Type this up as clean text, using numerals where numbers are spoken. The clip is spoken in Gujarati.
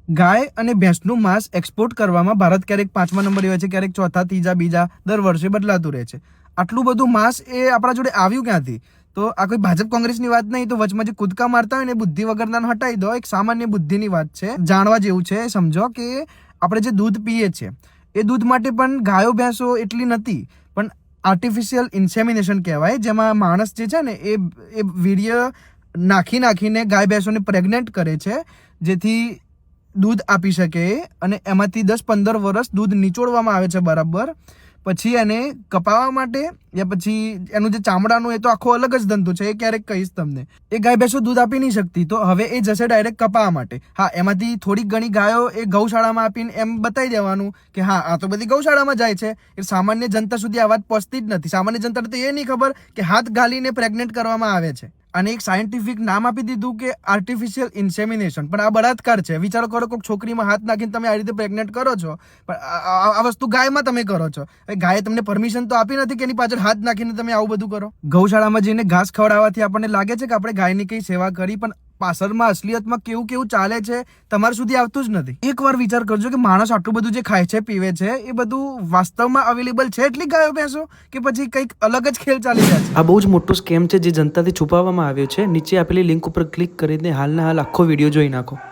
ગાય અને ભેંસનું માંસ એક્સપોર્ટ કરવામાં ભારત ક્યારેક 5મા નંબરે હોય છે, ક્યારેક ચોથા, ત્રીજા, બીજા, દર વર્ષે બદલાતું રહે છે. આટલું બધું માંસ એ આપણા જોડે આવ્યું ક્યાંથી? તો આ કોઈ ભાજપ કોંગ્રેસની વાત નહીં, તો વચમાં જે કૂદકા મારતા હોય ને બુદ્ધિ વગરના હટાવી દો. એક સામાન્ય બુદ્ધિની વાત છે, જાણવા જેવું છે. સમજો કે આપણે જે દૂધ પીએ છીએ એ દૂધ માટે પણ ગાયો ભેંસો એટલી નથી, પણ આર્ટિફિશિયલ ઇન્સેમિનેશન કહેવાય, જેમાં માણસ જે છે ને એ વીર્ય નાખીને ગાય ભેંસોને પ્રેગ્નેન્ટ કરે છે, જેથી દૂધ આપી શકે. અને એમાંથી 10-15 વર્ષ દૂધ નિચોડવામાં આવે છે બરાબર. પછી એને કપાવવા માટે યા પછી એનું જે ચામડાનું, એ તો આખો અલગ જ ધંધો છે, એ ક્યારેક કહીશ તમને. એ ગાય ભેંસો દૂધ આપી નહીં શકતી, તો હવે એ જશે ડાયરેક્ટ કપાવવા માટે. હા, એમાંથી થોડીક ઘણી ગાયો એ ગૌશાળામાં આપીને એમ બતાવી દેવાનું કે હા, આ તો બધી ગૌશાળામાં જાય છે. એ સામાન્ય જનતા સુધી આ વાત પહોંચતી જ નથી. સામાન્ય જનતાને તો એ નહીં ખબર કે હાથ ગાલીને પ્રેગ્નેન્ટ કરવામાં આવે છે. અને એક સાયન્ટિફિક નામ આપી દીધું કે આર્ટિફિશિયલ ઇન્સેમિનેશન. પણ આ બળાત્કાર છે. વિચારો કરો, કોઈક છોકરીમાં હાથ નાખીને તમે આ રીતે પ્રેગ્નેન્ટ કરો છો, પણ આ વસ્તુ ગાયમાં તમે કરો છો. ગાયે તમને પરમિશન તો આપી નથી કે એની પાછળ હાથ નાખીને તમે આવું બધું કરો. ગૌશાળામાં જઈને ઘાસ ખવડાવવાથી આપણને લાગે છે કે આપણે ગાયની કઈ સેવા કરી, પણ પાછળમાં અસલિયતમાં કેવું ચાલે છે તમારા સુધી આવતું જ નથી. એકવાર વિચાર કરજો કે માણસ આટલું બધું જે ખાય છે, પીવે છે, એ બધું વાસ્તવમાં અવેલેબલ છે એટલી ગાયો ભેંસો, કે પછી કંઈક અલગ જ ખેલ ચાલી રહ્યા છે? આ બહુ જ મોટો સ્કેમ છે જે જનતાથી છુપાવવામાં આવ્યો છે. નીચે આપેલી લિંક ઉપર ક્લિક કરીને હાલના હાલ આખો વિડીયો જોઈ નાખો.